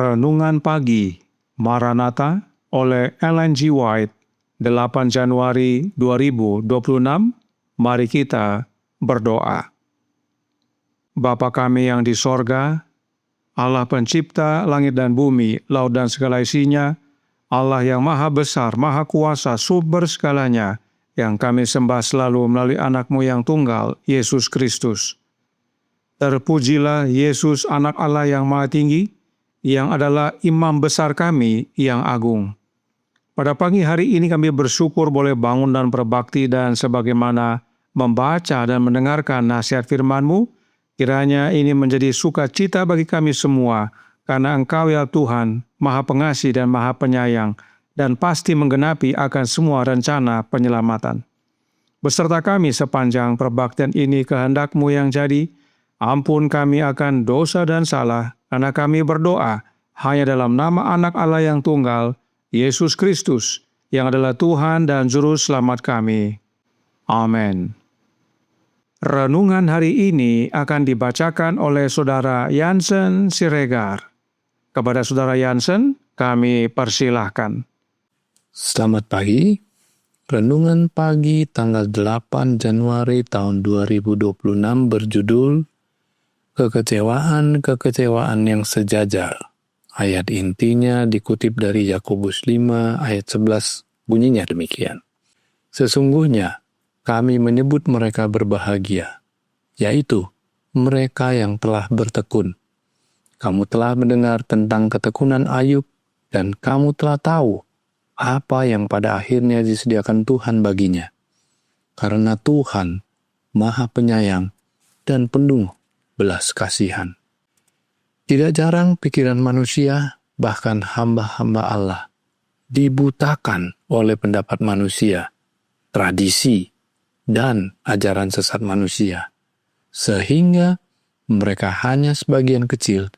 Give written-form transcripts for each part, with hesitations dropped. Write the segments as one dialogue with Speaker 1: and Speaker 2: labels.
Speaker 1: Renungan Pagi Maranatha oleh Ellen G. White, 8 Januari 2026. Mari kita berdoa. Bapa kami yang di sorga, Allah pencipta langit dan bumi, laut dan segala isinya, Allah yang maha besar, maha kuasa, sumber segalanya, yang kami sembah selalu melalui anak-Mu yang tunggal, Yesus Kristus. Terpujilah Yesus, anak Allah yang maha tinggi, yang adalah imam besar kami yang agung. Pada pagi hari ini kami bersyukur boleh bangun dan berbakti, dan sebagaimana membaca dan mendengarkan nasihat firman-Mu, kiranya ini menjadi sukacita bagi kami semua, karena Engkau ya Tuhan, maha pengasih dan maha penyayang, dan pasti menggenapi akan semua rencana penyelamatan. Beserta kami sepanjang perbaktian ini kehendak-Mu yang jadi, ampun kami akan dosa dan salah, karena kami berdoa hanya dalam nama anak Allah yang tunggal, Yesus Kristus, yang adalah Tuhan dan Juru Selamat kami. Amin. Renungan hari ini akan dibacakan oleh Saudara Jansen Siregar. Kepada Saudara Jansen, kami persilahkan.
Speaker 2: Selamat pagi. Renungan pagi tanggal 8 Januari tahun 2026 berjudul Kekecewaan yang sejajar. Ayat intinya dikutip dari Yakobus 5 ayat 11, bunyinya demikian. Sesungguhnya kami menyebut mereka berbahagia, yaitu mereka yang telah bertekun. Kamu telah mendengar tentang ketekunan Ayub, dan kamu telah tahu apa yang pada akhirnya disediakan Tuhan baginya. Karena Tuhan Maha Penyayang dan penuh belas kasihan. Tidak jarang pikiran manusia, bahkan hamba-hamba Allah, dibutakan oleh pendapat manusia, tradisi, dan ajaran sesat manusia, sehingga mereka hanya sebagian kecil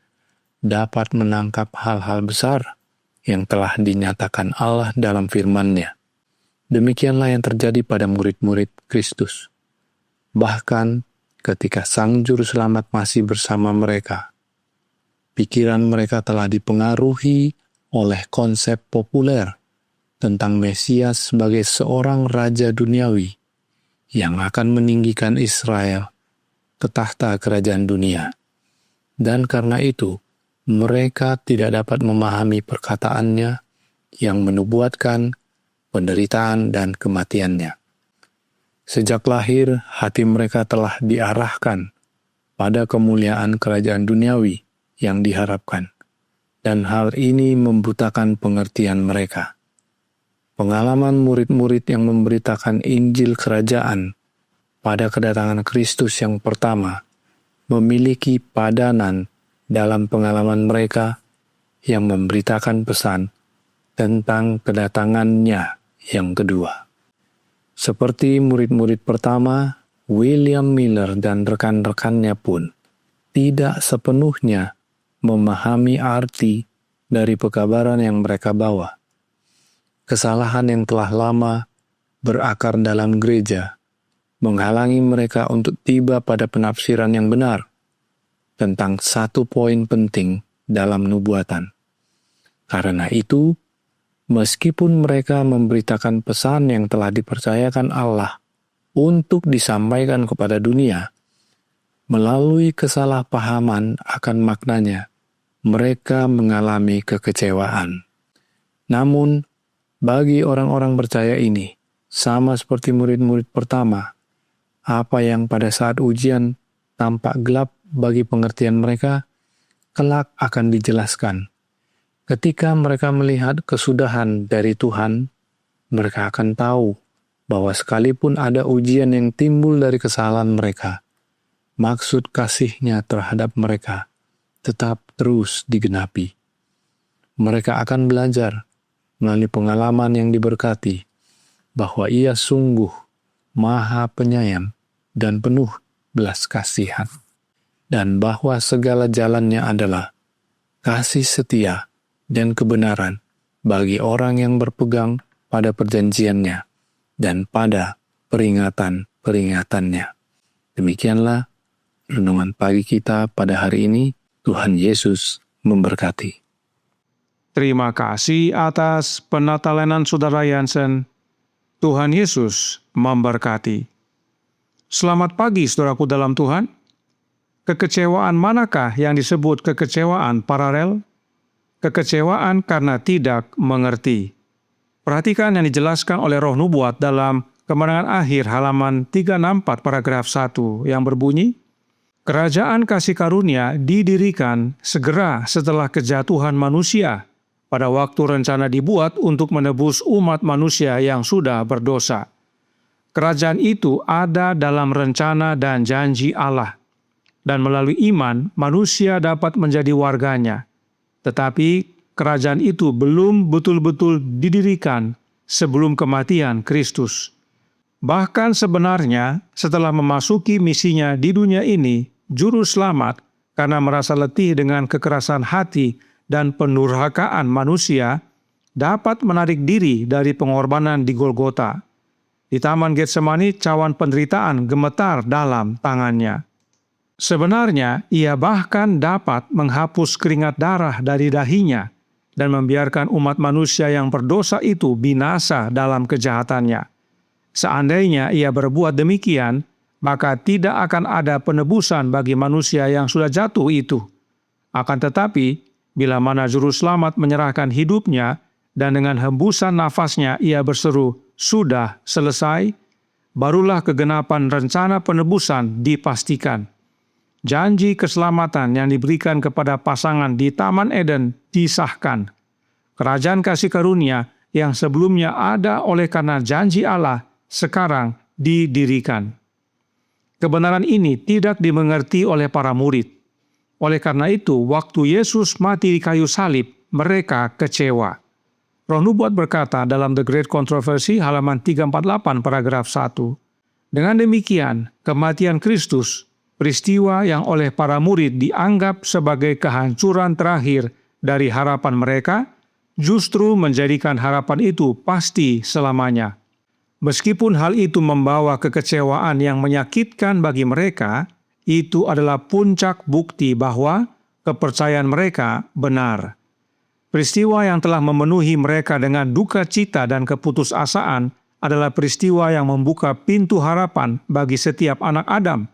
Speaker 2: dapat menangkap hal-hal besar yang telah dinyatakan Allah dalam firman-Nya. Demikianlah yang terjadi pada murid-murid Kristus. Bahkan ketika Sang Juru Selamat masih bersama mereka, pikiran mereka telah dipengaruhi oleh konsep populer tentang Mesias sebagai seorang raja duniawi yang akan meninggikan Israel ke tahta kerajaan dunia. Dan karena itu, mereka tidak dapat memahami perkataannya yang menubuatkan penderitaan dan kematiannya. Sejak lahir, hati mereka telah diarahkan pada kemuliaan kerajaan duniawi yang diharapkan, dan hal ini membutakan pengertian mereka. Pengalaman murid-murid yang memberitakan Injil Kerajaan pada kedatangan Kristus yang pertama memiliki padanan dalam pengalaman mereka yang memberitakan pesan tentang kedatangannya yang kedua. Seperti murid-murid pertama, William Miller dan rekan-rekannya pun tidak sepenuhnya memahami arti dari pekabaran yang mereka bawa. Kesalahan yang telah lama berakar dalam gereja menghalangi mereka untuk tiba pada penafsiran yang benar tentang satu poin penting dalam nubuatan. Karena itu, meskipun mereka memberitakan pesan yang telah dipercayakan Allah untuk disampaikan kepada dunia, melalui kesalahpahaman akan maknanya, mereka mengalami kekecewaan. Namun, bagi orang-orang percaya ini, sama seperti murid-murid pertama, apa yang pada saat ujian tampak gelap bagi pengertian mereka, kelak akan dijelaskan. Ketika mereka melihat kesudahan dari Tuhan, mereka akan tahu bahwa sekalipun ada ujian yang timbul dari kesalahan mereka, maksud kasih-Nya terhadap mereka tetap terus digenapi. Mereka akan belajar melalui pengalaman yang diberkati bahwa Ia sungguh Maha Penyayang dan penuh belas kasihan, dan bahwa segala jalannya adalah kasih setia dan kebenaran bagi orang yang berpegang pada perjanjiannya dan pada peringatan-peringatannya. Demikianlah renungan pagi kita pada hari ini. Tuhan Yesus memberkati.
Speaker 1: Terima kasih atas penatalenan Saudara Yansen. Tuhan Yesus memberkati. Selamat pagi saudaraku dalam Tuhan. Kekecewaan manakah yang disebut kekecewaan paralel? Kekecewaan karena tidak mengerti. Perhatikan yang dijelaskan oleh Roh Nubuat dalam Kemenangan Akhir halaman 364 paragraf 1 yang berbunyi, Kerajaan kasih karunia didirikan segera setelah kejatuhan manusia, pada waktu rencana dibuat untuk menebus umat manusia yang sudah berdosa. Kerajaan itu ada dalam rencana dan janji Allah, dan melalui iman manusia dapat menjadi warganya. Tetapi kerajaan itu belum betul-betul didirikan sebelum kematian Kristus. Bahkan sebenarnya setelah memasuki misinya di dunia ini, Juru Selamat karena merasa letih dengan kekerasan hati dan pendurhakaan manusia dapat menarik diri dari pengorbanan di Golgota. Di Taman Getsemani, cawan penderitaan gemetar dalam tangannya. Sebenarnya, ia bahkan dapat menghapus keringat darah dari dahinya dan membiarkan umat manusia yang berdosa itu binasa dalam kejahatannya. Seandainya ia berbuat demikian, maka tidak akan ada penebusan bagi manusia yang sudah jatuh itu. Akan tetapi, bila mana Juru Selamat menyerahkan hidupnya dan dengan hembusan nafasnya ia berseru, "Sudah selesai," barulah kegenapan rencana penebusan dipastikan. Janji keselamatan yang diberikan kepada pasangan di Taman Eden disahkan. Kerajaan kasih karunia yang sebelumnya ada oleh karena janji Allah sekarang didirikan. Kebenaran ini tidak dimengerti oleh para murid. Oleh karena itu, waktu Yesus mati di kayu salib, mereka kecewa. Roh Nubuat berkata dalam The Great Controversy halaman 348 paragraf 1, dengan demikian, kematian Kristus, peristiwa yang oleh para murid dianggap sebagai kehancuran terakhir dari harapan mereka, justru menjadikan harapan itu pasti selamanya. Meskipun hal itu membawa kekecewaan yang menyakitkan bagi mereka, itu adalah puncak bukti bahwa kepercayaan mereka benar. Peristiwa yang telah memenuhi mereka dengan duka cita dan keputusasaan adalah peristiwa yang membuka pintu harapan bagi setiap anak Adam,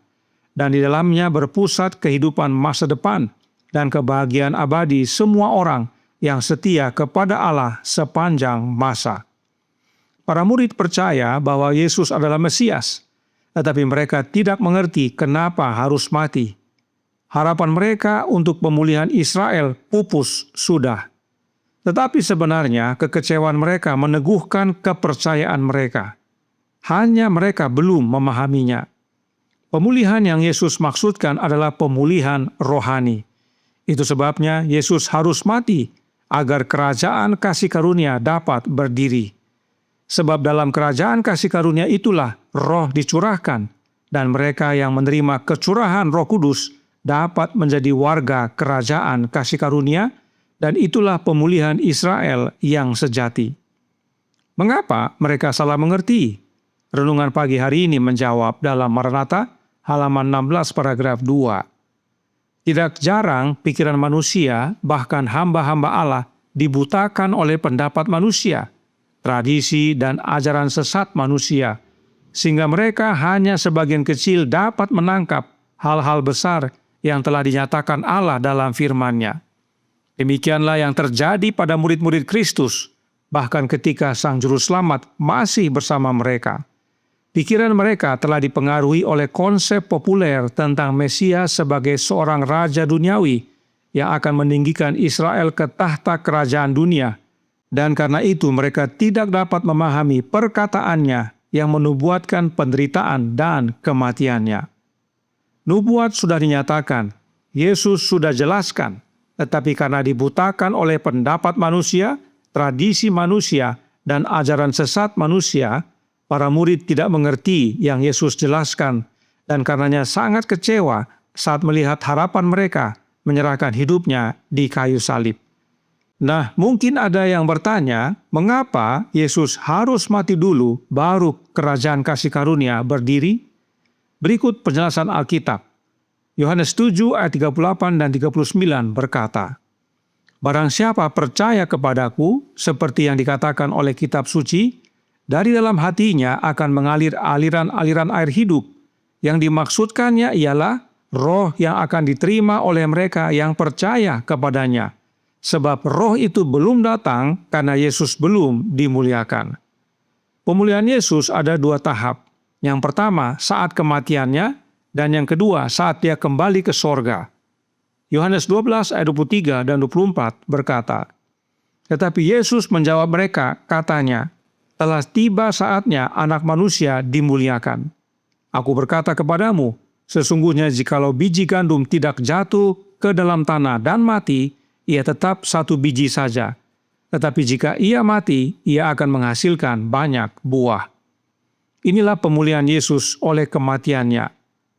Speaker 1: dan di dalamnya berpusat kehidupan masa depan dan kebahagiaan abadi semua orang yang setia kepada Allah sepanjang masa. Para murid percaya bahwa Yesus adalah Mesias, tetapi mereka tidak mengerti kenapa harus mati. Harapan mereka untuk pemulihan Israel pupus sudah. Tetapi sebenarnya kekecewaan mereka meneguhkan kepercayaan mereka. Hanya mereka belum memahaminya. Pemulihan yang Yesus maksudkan adalah pemulihan rohani. Itu sebabnya Yesus harus mati agar kerajaan kasih karunia dapat berdiri. Sebab dalam kerajaan kasih karunia itulah roh dicurahkan, dan mereka yang menerima kecurahan Roh Kudus dapat menjadi warga kerajaan kasih karunia, dan itulah pemulihan Israel yang sejati. Mengapa mereka salah mengerti? Renungan pagi hari ini menjawab dalam Maranatha, halaman 16 paragraf 2. Tidak jarang pikiran manusia, bahkan hamba-hamba Allah, dibutakan oleh pendapat manusia, tradisi dan ajaran sesat manusia, sehingga mereka hanya sebagian kecil dapat menangkap hal-hal besar yang telah dinyatakan Allah dalam firman-Nya. Demikianlah yang terjadi pada murid-murid Kristus, bahkan ketika Sang Juru Selamat masih bersama mereka. Pikiran mereka telah dipengaruhi oleh konsep populer tentang Mesias sebagai seorang raja duniawi yang akan meninggikan Israel ke tahta kerajaan dunia, dan karena itu mereka tidak dapat memahami perkataannya yang menubuatkan penderitaan dan kematiannya. Nubuat sudah dinyatakan, Yesus sudah jelaskan, tetapi karena dibutakan oleh pendapat manusia, tradisi manusia, dan ajaran sesat manusia, para murid tidak mengerti yang Yesus jelaskan, dan karenanya sangat kecewa saat melihat harapan mereka menyerahkan hidupnya di kayu salib. Nah, mungkin ada yang bertanya, mengapa Yesus harus mati dulu baru kerajaan kasih karunia berdiri? Berikut penjelasan Alkitab. Yohanes 7 ayat 38 dan 39 berkata, Barang siapa percaya kepadaku, seperti yang dikatakan oleh kitab suci, dari dalam hatinya akan mengalir aliran-aliran air hidup. Yang dimaksudkannya ialah roh yang akan diterima oleh mereka yang percaya kepadanya. Sebab roh itu belum datang karena Yesus belum dimuliakan. Pemulihan Yesus ada 2 tahap. Yang pertama saat kematiannya, dan yang kedua saat dia kembali ke sorga. Yohanes 12 ayat 23 dan 24 berkata, "Tetapi Yesus menjawab mereka, katanya, telah tiba saatnya anak manusia dimuliakan. Aku berkata kepadamu, sesungguhnya jikalau biji gandum tidak jatuh ke dalam tanah dan mati, ia tetap 1 biji saja. Tetapi jika ia mati, ia akan menghasilkan banyak buah." Inilah pemulihan Yesus oleh kematiannya.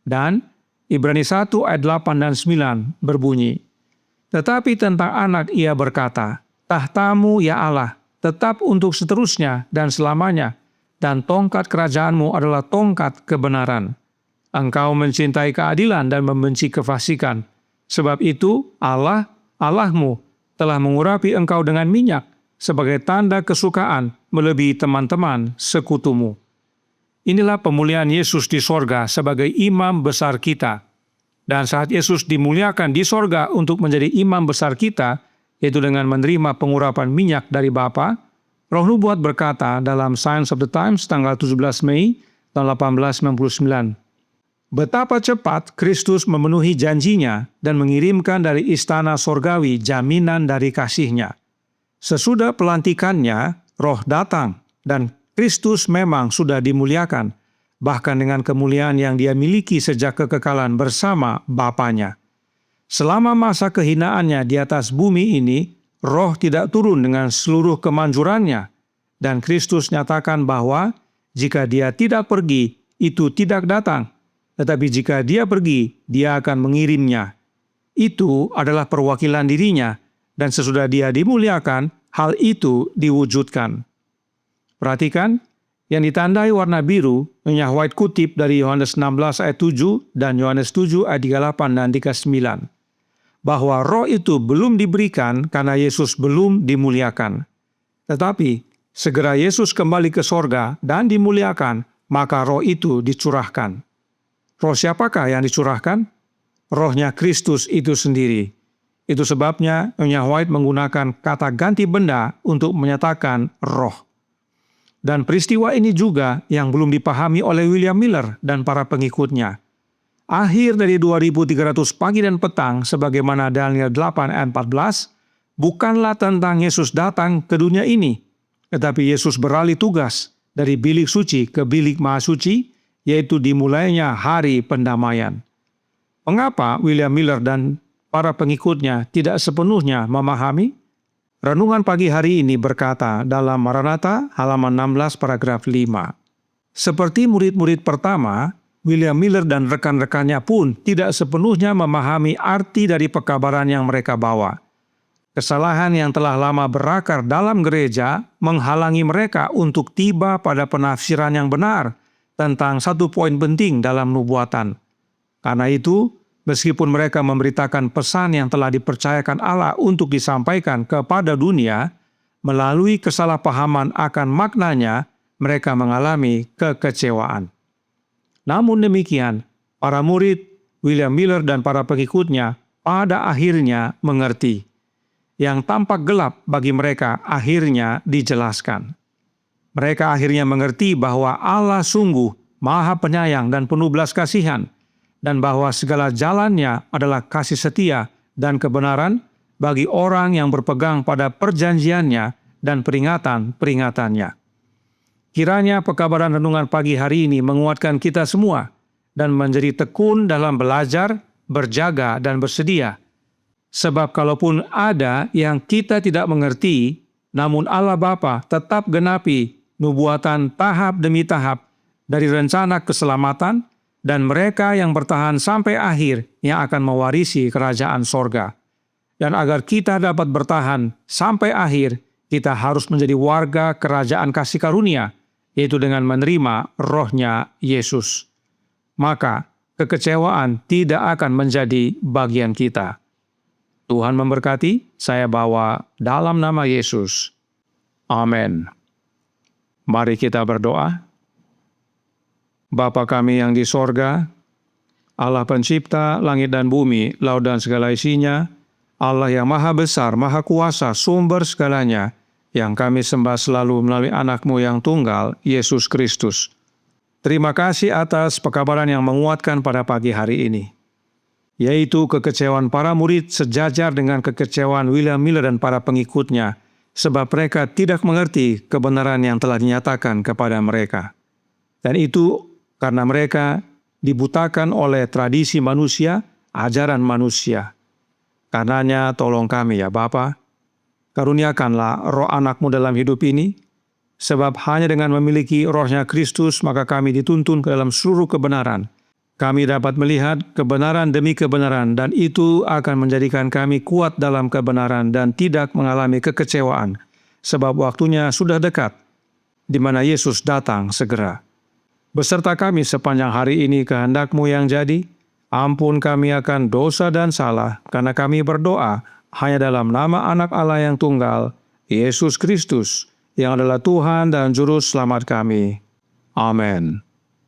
Speaker 1: Dan Ibrani 1 ayat 8 dan 9 berbunyi, "Tetapi tentang anak ia berkata, tahtamu ya Allah, tetap untuk seterusnya dan selamanya, dan tongkat kerajaanmu adalah tongkat kebenaran. Engkau mencintai keadilan dan membenci kefasikan. Sebab itu Allah, Allahmu, telah mengurapi engkau dengan minyak sebagai tanda kesukaan melebihi teman-teman sekutumu." Inilah pemulihan Yesus di sorga sebagai imam besar kita. Dan saat Yesus dimuliakan di sorga untuk menjadi imam besar kita, yaitu dengan menerima pengurapan minyak dari Bapa, Roh Nubuat berkata dalam Science of the Times tanggal 17 Mei tahun 1899, "Betapa cepat Kristus memenuhi janjinya dan mengirimkan dari istana sorgawi jaminan dari kasih-Nya. Sesudah pelantikannya, Roh datang dan Kristus memang sudah dimuliakan, bahkan dengan kemuliaan yang dia miliki sejak kekekalan bersama Bapanya. Selama masa kehinaannya di atas bumi ini, Roh tidak turun dengan seluruh kemanjurannya, dan Kristus nyatakan bahwa jika dia tidak pergi, itu tidak datang, tetapi jika dia pergi, dia akan mengirimnya. Itu adalah perwakilan dirinya, dan sesudah dia dimuliakan, hal itu diwujudkan. Perhatikan, yang ditandai warna biru, Nyonya White kutip dari Yohanes 16 ayat 7 dan Yohanes 7 ayat 38 dan 39. Bahwa roh itu belum diberikan karena Yesus belum dimuliakan. Tetapi, segera Yesus kembali ke sorga dan dimuliakan, maka roh itu dicurahkan. Roh siapakah yang dicurahkan? Rohnya Kristus itu sendiri. Itu sebabnya Nyonya White menggunakan kata ganti benda untuk menyatakan roh. Dan peristiwa ini juga yang belum dipahami oleh William Miller dan para pengikutnya. Akhir dari 2300 pagi dan petang sebagaimana Daniel 8 ayat 14, bukanlah tentang Yesus datang ke dunia ini, tetapi Yesus beralih tugas dari bilik suci ke bilik maha suci, yaitu dimulainya hari pendamaian. Mengapa William Miller dan para pengikutnya tidak sepenuhnya memahami? Renungan pagi hari ini berkata dalam Maranatha halaman 16 paragraf 5. Seperti murid-murid pertama, William Miller dan rekan-rekannya pun tidak sepenuhnya memahami arti dari pekabaran yang mereka bawa. Kesalahan yang telah lama berakar dalam gereja menghalangi mereka untuk tiba pada penafsiran yang benar tentang satu poin penting dalam nubuatan. Karena itu, meskipun mereka memberitakan pesan yang telah dipercayakan Allah untuk disampaikan kepada dunia, melalui kesalahpahaman akan maknanya, mereka mengalami kekecewaan. Namun demikian, para murid, William Miller dan para pengikutnya pada akhirnya mengerti. Yang tampak gelap bagi mereka akhirnya dijelaskan. Mereka akhirnya mengerti bahwa Allah sungguh Maha Penyayang dan penuh belas kasihan, dan bahwa segala jalannya adalah kasih setia dan kebenaran bagi orang yang berpegang pada perjanjiannya dan peringatan-peringatannya. Kiranya pekabaran renungan pagi hari ini menguatkan kita semua dan menjadi tekun dalam belajar, berjaga, dan bersedia. Sebab kalaupun ada yang kita tidak mengerti, namun Allah Bapa tetap genapi nubuatan tahap demi tahap dari rencana keselamatan, dan mereka yang bertahan sampai akhir yang akan mewarisi kerajaan sorga. Dan agar kita dapat bertahan sampai akhir, kita harus menjadi warga kerajaan kasih karunia, yaitu dengan menerima rohnya Yesus. Maka kekecewaan tidak akan menjadi bagian kita. Tuhan memberkati, saya bawa dalam nama Yesus. Amin. Mari kita berdoa. Bapa kami yang di sorga, Allah pencipta langit dan bumi, laut dan segala isinya, Allah yang maha besar, maha kuasa, sumber segalanya, yang kami sembah selalu melalui anak-Mu yang tunggal, Yesus Kristus. Terima kasih atas pekabaran yang menguatkan pada pagi hari ini, yaitu kekecewaan para murid sejajar dengan kekecewaan William Miller dan para pengikutnya, sebab mereka tidak mengerti kebenaran yang telah dinyatakan kepada mereka. Dan itu karena mereka dibutakan oleh tradisi manusia, ajaran manusia. Karenanya tolong kami ya Bapa, karuniakanlah roh anak-Mu dalam hidup ini, sebab hanya dengan memiliki rohnya Kristus maka kami dituntun ke dalam seluruh kebenaran. Kami dapat melihat kebenaran demi kebenaran dan itu akan menjadikan kami kuat dalam kebenaran dan tidak mengalami kekecewaan, sebab waktunya sudah dekat, di mana Yesus datang segera. Beserta kami sepanjang hari ini kehendak-Mu yang jadi, ampun kami akan dosa dan salah, karena kami berdoa hanya dalam nama Anak Allah yang tunggal, Yesus Kristus, yang adalah Tuhan dan Juru Selamat kami. Amin.